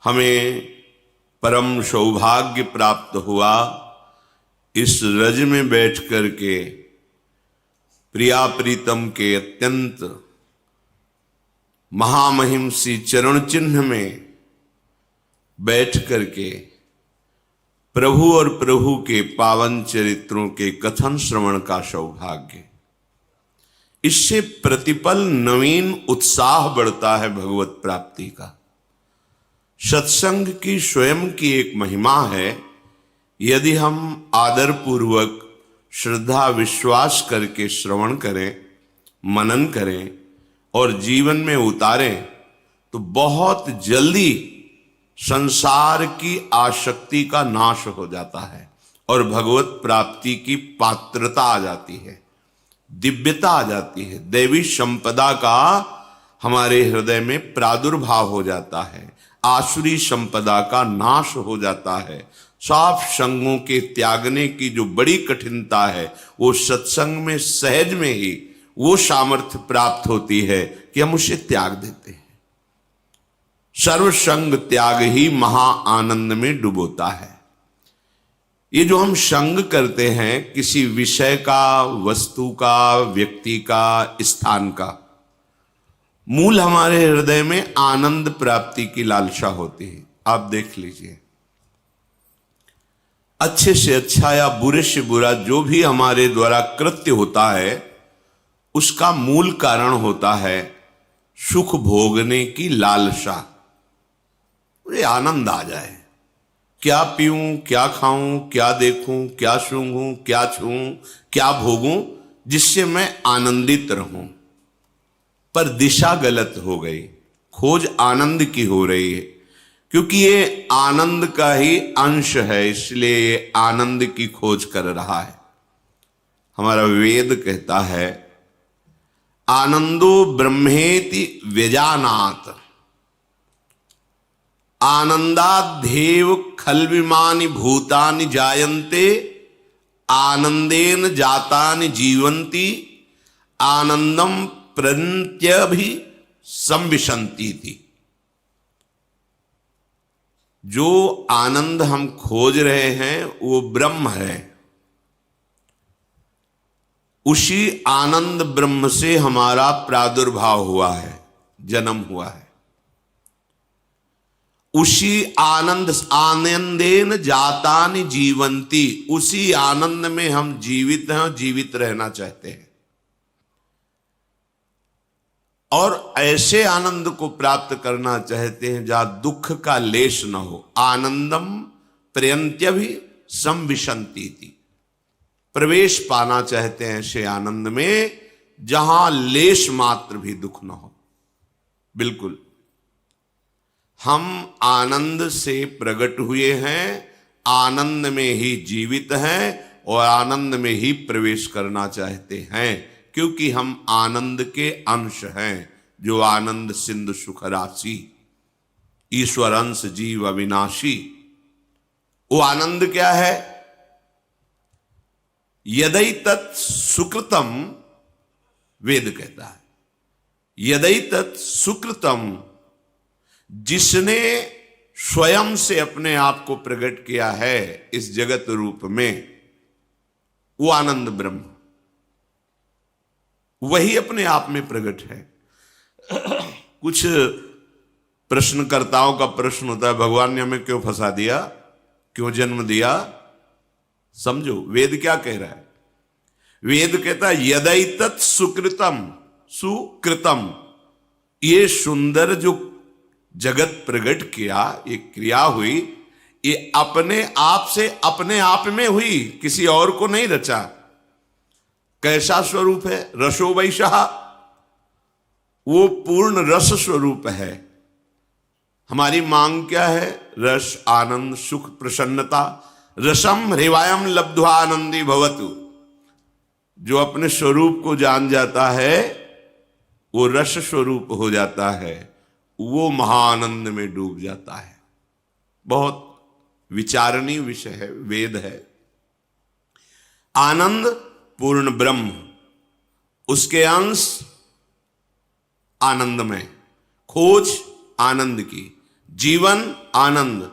हमें परम सौभाग्य प्राप्त हुआ इस रज में बैठ कर के प्रिया प्रीतम के अत्यंत महामहिम सी चरण चिन्ह में बैठ करके प्रभु और प्रभु के पावन चरित्रों के कथन श्रवण का सौभाग्य। इससे प्रतिपल नवीन उत्साह बढ़ता है भगवत प्राप्ति का। सत्संग की स्वयं की एक महिमा है। यदि हम आदर पूर्वक श्रद्धा विश्वास करके श्रवण करें, मनन करें और जीवन में उतारें तो बहुत जल्दी संसार की आसक्ति का नाश हो जाता है और भगवत प्राप्ति की पात्रता आ जाती है, दिव्यता आ जाती है, दैवी संपदा का हमारे हृदय में प्रादुर्भाव हो जाता है, आसुरी संपदा का नाश हो जाता है। साफ संगों के त्यागने की जो बड़ी कठिनता है वो सत्संग में सहज में ही वो सामर्थ्य प्राप्त होती है कि हम उसे त्याग देते हैं। सर्वसंग त्याग ही महा आनंद में डुबोता है। ये जो हम संग करते हैं किसी विषय का, वस्तु का, व्यक्ति का, स्थान का, मूल हमारे हृदय में आनंद प्राप्ति की लालसा होती है। आप देख लीजिए, अच्छे से अच्छा या बुरे से बुरा जो भी हमारे द्वारा कृत्य होता है उसका मूल कारण होता है सुख भोगने की लालसा। मुझे आनंद आ जाए, क्या पीऊं, क्या खाऊं, क्या देखूं, क्या सूंघूं, क्या छूऊं, क्या भोगूं, जिससे मैं आनंदित रहूं। पर दिशा गलत हो गई, खोज आनंद की हो रही है, क्योंकि ये आनंद का ही अंश है, इसलिए ये आनंद की खोज कर रहा है। हमारा वेद कहता है आनंदो ब्रह्मेति व्यजानात आनंदाध्येव खल्विमानि भूतानि जायन्ते आनंदेन जातानि जीवन्ति आनंदम प्रत्यभि संविशन्ति थी। जो आनंद हम खोज रहे हैं वो ब्रह्म है। उसी आनंद ब्रह्म से हमारा प्रादुर्भाव हुआ है, जन्म हुआ है। उसी आनंदेन जातानि जीवंती, उसी आनंद में हम जीवित हैं और जीवित रहना चाहते हैं। और ऐसे आनंद को प्राप्त करना चाहते हैं जहां दुख का लेश न हो। आनंदम प्रयंत्यभि संविशन्ति थी। प्रवेश पाना चाहते हैं ऐसे आनंद में जहां लेश मात्र भी दुख न हो। बिल्कुल हम आनंद से प्रकट हुए हैं, आनंद में ही जीवित हैं और आनंद में ही प्रवेश करना चाहते हैं, क्योंकि हम आनंद के अंश हैं। जो आनंद सिंधु सुख राशि, ईश्वर अंश जीव अविनाशी। वो आनंद क्या है? यदैतत् सुकृतम, वेद कहता है यदैतत् सुकृतम, जिसने स्वयं से अपने आप को प्रकट किया है इस जगत रूप में, वो आनंद ब्रह्म वही अपने आप में प्रकट है। कुछ प्रश्नकर्ताओं का प्रश्न होता है, भगवान ने हमें क्यों फंसा दिया, क्यों जन्म दिया? समझो वेद क्या कह रहा है। वेद कहता है यदैतत् सुकृतम, सुकृतम, ये सुंदर जो जगत प्रकट किया, ये क्रिया हुई, ये अपने आप से अपने आप में हुई, किसी और को नहीं रचा। कैसा स्वरूप है? रसो वैशा, वो पूर्ण रस स्वरूप है। हमारी मांग क्या है? रस, आनंद, सुख, प्रसन्नता। रसम हृवायम लब्ध्वा आनंदी भवतु। जो अपने स्वरूप को जान जाता है वो रस स्वरूप हो जाता है, वो महाआनंद में डूब जाता है। बहुत विचारणीय विषय है, वेद है। आनंद पूर्ण ब्रह्म, उसके अंश आनंद में, खोज आनंद की, जीवन आनंद,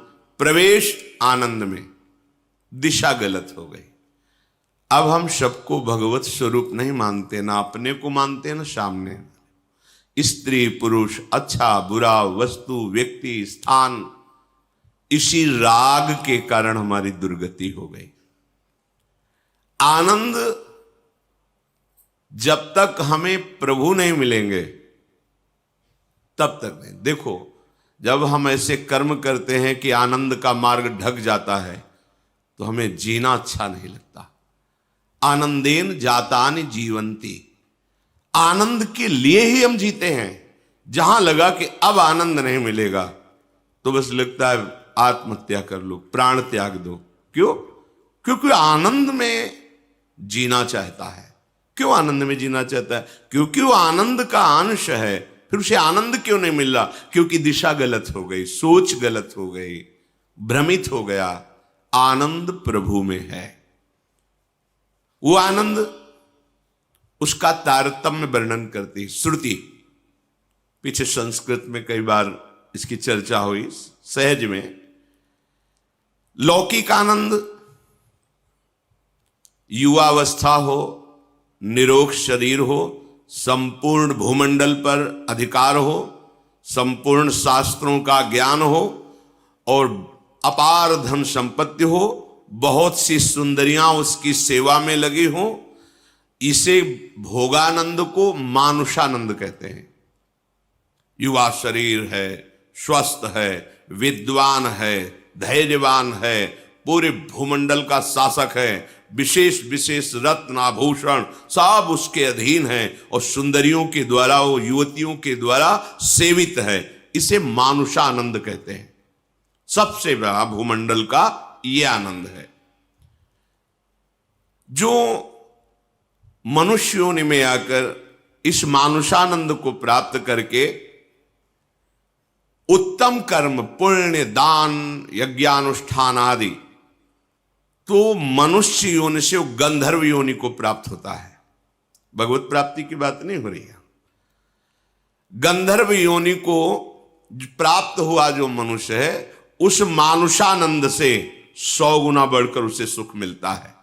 प्रवेश आनंद में, दिशा गलत हो गई। अब हम सबको भगवत स्वरूप नहीं मानते, ना अपने को मानते ना सामने। स्त्री पुरुष, अच्छा बुरा, वस्तु व्यक्ति स्थान, इसी राग के कारण हमारी दुर्गति हो गई। आनंद जब तक हमें प्रभु नहीं मिलेंगे तब तक नहीं। देखो, जब हम ऐसे कर्म करते हैं कि आनंद का मार्ग ढक जाता है तो हमें जीना अच्छा नहीं लगता। आनंदेन जातानि जीवंती, आनंद के लिए ही हम जीते हैं। जहां लगा कि अब आनंद नहीं मिलेगा तो बस लगता है आत्महत्या कर लो, प्राण त्याग दो। क्यों? क्योंकि आनंद में जीना चाहता है। क्यों आनंद में जीना चाहता है? क्योंकि वो आनंद का अंश है। फिर उसे आनंद क्यों नहीं मिल रहा? क्योंकि दिशा गलत हो गई, सोच गलत हो गई, भ्रमित हो गया। आनंद प्रभु में है। वो आनंद, उसका तारतम्य वर्णन करती श्रुति। पीछे संस्कृत में कई बार इसकी चर्चा हुई। सहज में लौकिक आनंद, युवावस्था हो, निरोग शरीर हो, संपूर्ण भूमंडल पर अधिकार हो, संपूर्ण शास्त्रों का ज्ञान हो और अपार धन संपत्ति हो, बहुत सी सुंदरियां उसकी सेवा में लगी हो, इसे भोगानंद को मानुषानंद कहते हैं। युवा शरीर है, स्वस्थ है, विद्वान है, धैर्यवान है, पूरे भूमंडल का शासक है, विशेष विशेष रत्न आभूषण सब उसके अधीन है और सुंदरियों के द्वारा, वो युवतियों के द्वारा सेवित है। इसे मानुषानंद कहते हैं। सबसे बड़ा भूमंडल का ये आनंद है। जो मनुष्यों में आकर इस मानुषानंद को प्राप्त करके उत्तम कर्म, पुण्य, दान, यज्ञानुष्ठान आदि, तो मनुष्य योनि से गंधर्व योनि को प्राप्त होता है। भगवत प्राप्ति की बात नहीं हो रही है। गंधर्व योनि को प्राप्त हुआ जो मनुष्य है, उस मानुषानंद से 100 गुना बढ़कर उसे सुख मिलता है।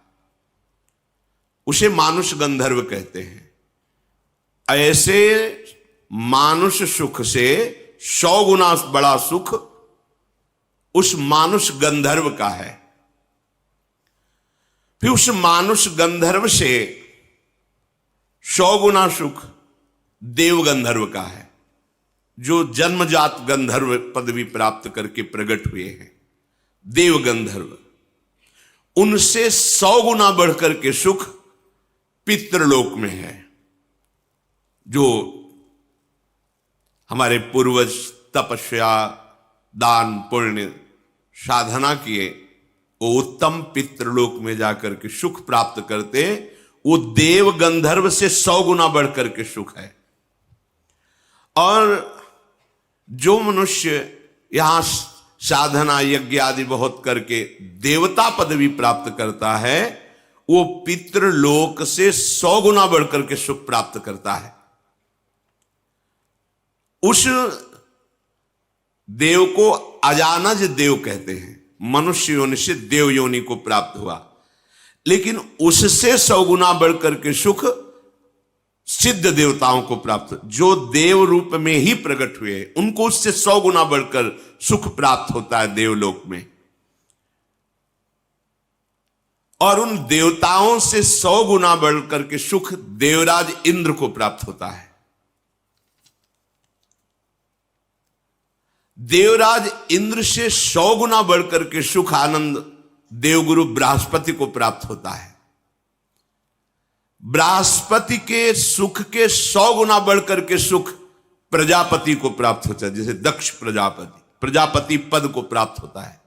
उसे मानुष गंधर्व कहते हैं। ऐसे मानुष सुख से 100 गुना बड़ा सुख उस मानुष गंधर्व का है। फिर उस मानुष गंधर्व से 100 गुना सुख देव गंधर्व का है, जो जन्मजात गंधर्व पदवी प्राप्त करके प्रकट हुए हैं। देव गंधर्व, उनसे 100 गुना बढ़कर के सुख पितृलोक में है। जो हमारे पूर्वज तपस्या, दान, पुण्य, साधना किए, वो उत्तम पितृलोक में जाकर के सुख प्राप्त करते। वो देव गंधर्व से 100 गुना बढ़कर के सुख है। और जो मनुष्य यहां साधना यज्ञ आदि बहुत करके देवता पदवी प्राप्त करता है, वो पितृलोक से 100 गुना बढ़कर के सुख प्राप्त करता है। उस देव को अजानज देव कहते हैं। मनुष्य योनि से देव योनि को प्राप्त हुआ, लेकिन उससे 100 गुना बढ़कर के सुख सिद्ध देवताओं को प्राप्त, जो देव रूप में ही प्रकट हुए, उनको उससे 100 गुना बढ़कर सुख प्राप्त होता है देवलोक में। और उन देवताओं से 100 गुना बढ़कर के सुख देवराज इंद्र को प्राप्त होता है। देवराज इंद्र से 100 गुना बढ़कर के सुख आनंद देवगुरु बृहस्पति को प्राप्त होता है। बृहस्पति के सुख के 100 गुना बढ़कर के सुख प्रजापति को प्राप्त होता है। जैसे दक्ष प्रजापति पद को प्राप्त होता है।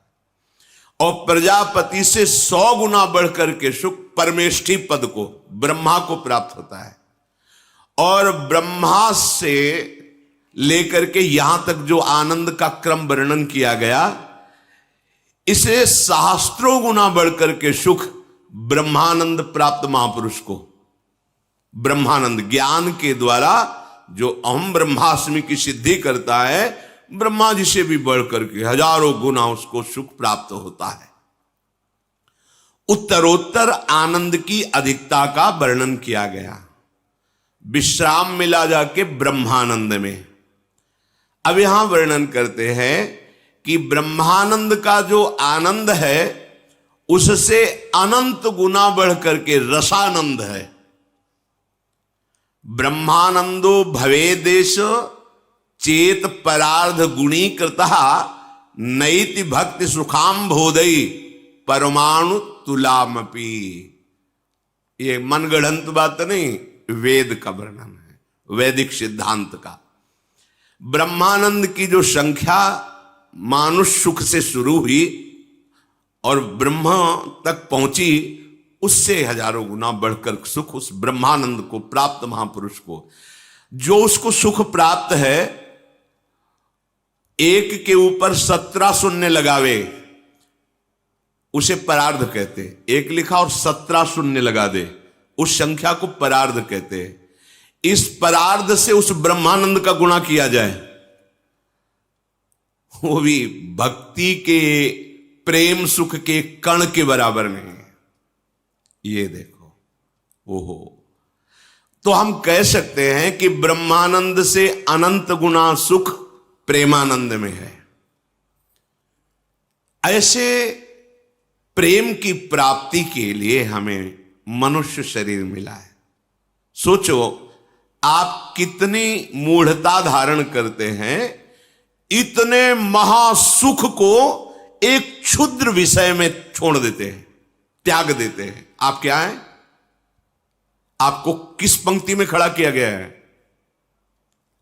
और प्रजापति से 100 गुना बढ़कर के सुख परमेष्ठी पद को, ब्रह्मा को प्राप्त होता है। और ब्रह्मा से लेकर के यहां तक जो आनंद का क्रम वर्णन किया गया, इसे सहस्त्रों गुना बढ़कर के सुख ब्रह्मानंद प्राप्त महापुरुष को, ब्रह्मानंद ज्ञान के द्वारा जो अहम ब्रह्मास्मि की सिद्धि करता है, ब्रह्मा जी से भी बढ़ करके हजारों गुना उसको सुख प्राप्त होता है। उत्तरोत्तर आनंद की अधिकता का वर्णन किया गया। विश्राम मिला जाके ब्रह्मानंद में। अब यहां वर्णन करते हैं कि ब्रह्मानंद का जो आनंद है उससे अनंत गुना बढ़ करके रसानंद है। ब्रह्मानंदो भवेदेश चेत परार्ध गुणीकृता नैति भक्ति सुखाम बोधई परमाणु तुलामपि। ये मनगढ़ंत बात नहीं, वेद का वर्णन है, वैदिक सिद्धांत का। ब्रह्मानंद की जो संख्या मानुष सुख से शुरू हुई और ब्रह्मा तक पहुंची, उससे हजारों गुना बढ़कर सुख उस ब्रह्मानंद को प्राप्त महापुरुष को, जो उसको सुख प्राप्त है, एक के ऊपर 17 शून्य लगावे उसे परार्ध कहते। एक लिखा और 17 शून्य लगा दे, उस संख्या को परार्ध कहते हैं। इस परार्ध से उस ब्रह्मानंद का गुणा किया जाए, वो भी भक्ति के प्रेम सुख के कण के बराबर नहीं है। ये देखो, ओहो, तो हम कह सकते हैं कि ब्रह्मानंद से अनंत गुना सुख प्रेमानंद में है। ऐसे प्रेम की प्राप्ति के लिए हमें मनुष्य शरीर मिला है। सोचो, आप कितनी मूढ़ता धारण करते हैं, इतने महासुख को एक क्षुद्र विषय में छोड़ देते हैं, त्याग देते हैं। आप क्या हैं? आपको किस पंक्ति में खड़ा किया गया है?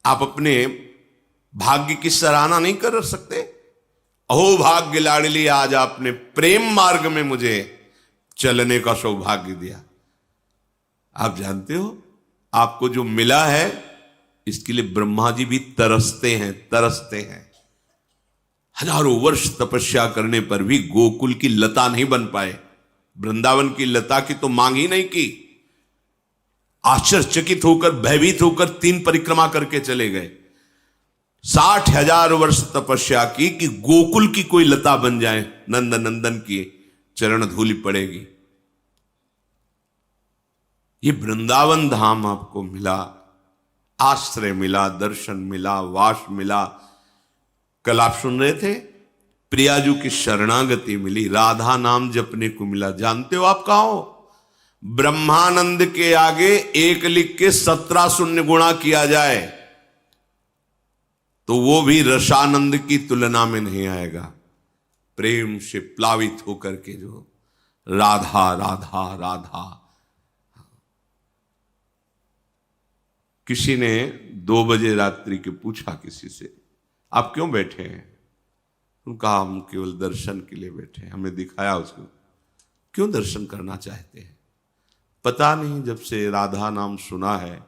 आप अपने भाग्य की सराहना नहीं कर सकते? अहो भाग्य लाडली, आज आपने प्रेम मार्ग में मुझे चलने का सौभाग्य दिया। आप जानते हो आपको जो मिला है, इसके लिए ब्रह्मा जी भी तरसते हैं। हजारों वर्ष तपस्या करने पर भी गोकुल की लता नहीं बन पाए, वृंदावन की लता की तो मांग ही नहीं की। आश्चर्यचकित होकर, भयभीत होकर 3 परिक्रमा करके चले गए। 60,000 वर्ष तपस्या की कि गोकुल की कोई लता बन जाए, नंद नंदन की चरण धूलि पड़ेगी। ये वृंदावन धाम आपको मिला, आश्रय मिला, दर्शन मिला, वास मिला। कल आप सुन रहे थे, प्रियाजू की शरणागति मिली, राधा नाम जपने को मिला। जानते हो आप कहां हो? ब्रह्मानंद के आगे 1 लिख के 17 शून्य गुणा किया जाए तो वो भी रसानंद की तुलना में नहीं आएगा। प्रेम से प्लावित होकर के जो राधा राधा राधा। किसी ने 2 बजे रात्रि के पूछा किसी से, आप क्यों बैठे हैं? उनका हम केवल दर्शन के लिए बैठे हैं। हमें दिखाया उसको, क्यों दर्शन करना चाहते हैं? पता नहीं, जब से राधा नाम सुना है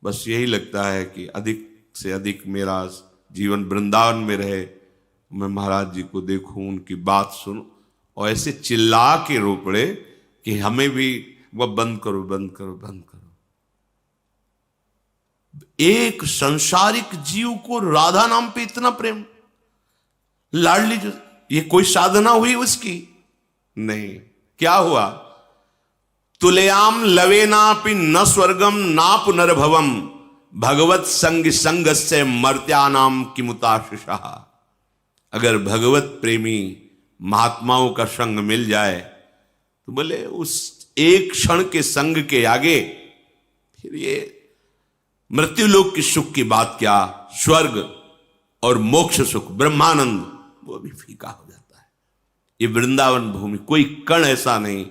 बस यही लगता है कि अधिक से अधिक मेरा जीवन वृंदावन में रहे, मैं महाराज जी को देखूं, उनकी बात सुनूं, और ऐसे चिल्ला के रो पड़े कि हमें भी वह बंद करो बंद करो बंद करो। एक संसारिक जीव को राधा नाम पे इतना प्रेम, लाडली, जो ये कोई साधना हुई उसकी? नहीं। क्या हुआ? तुलयाम लवेनापि न स्वर्गम ना पुनर्भवम भगवत संग संगस्य मर्त्यानाम किमुताशिषा। अगर भगवत प्रेमी महात्माओं का संग मिल जाए तो बोले उस एक क्षण के संग के आगे फिर ये मृत्युलोक की सुख की बात क्या, स्वर्ग और मोक्ष सुख, ब्रह्मानंद, वो भी फीका हो जाता है। ये वृंदावन भूमि, कोई कण ऐसा नहीं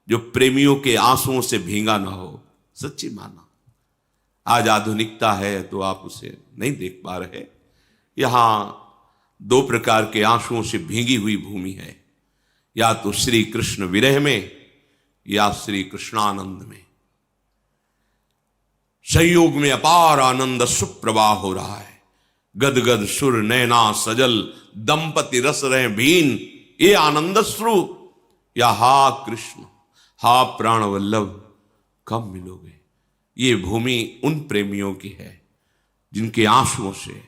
जो प्रेमियों के आंसुओं से भींगा ना हो। सच्ची माना, आज आधुनिकता है तो आप उसे नहीं देख पा रहे। यहां 2 प्रकार के आंसुओं से भींगी हुई भूमि है, या तो श्री कृष्ण विरह में या श्री कृष्णानंद में। संयोग में अपार आनंद सुप्रवाह हो रहा है। गदगद सुर नैना सजल दंपति रस रहे भीन, ये आनंद श्रु। या हा कृष्ण हा प्राण वल्लभ कब मिलोगे। ये भूमि उन प्रेमियों की है जिनके आंसुओं से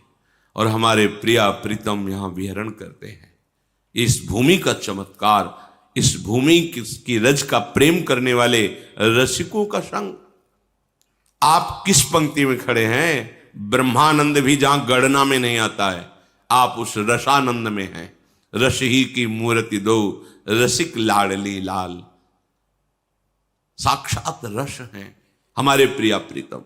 और हमारे प्रिया प्रीतम यहां विहरण करते हैं। इस भूमि का चमत्कार, इस भूमि की रज का प्रेम करने वाले रसिकों का संग। आप किस पंक्ति में खड़े हैं? ब्रह्मानंद भी जहां गणना में नहीं आता है, आप उस रसानंद में हैं। रस ही की मूर्ति दो, रसिक लाडली लाल। साक्षात रस हैं हमारे प्रिया प्रीतम।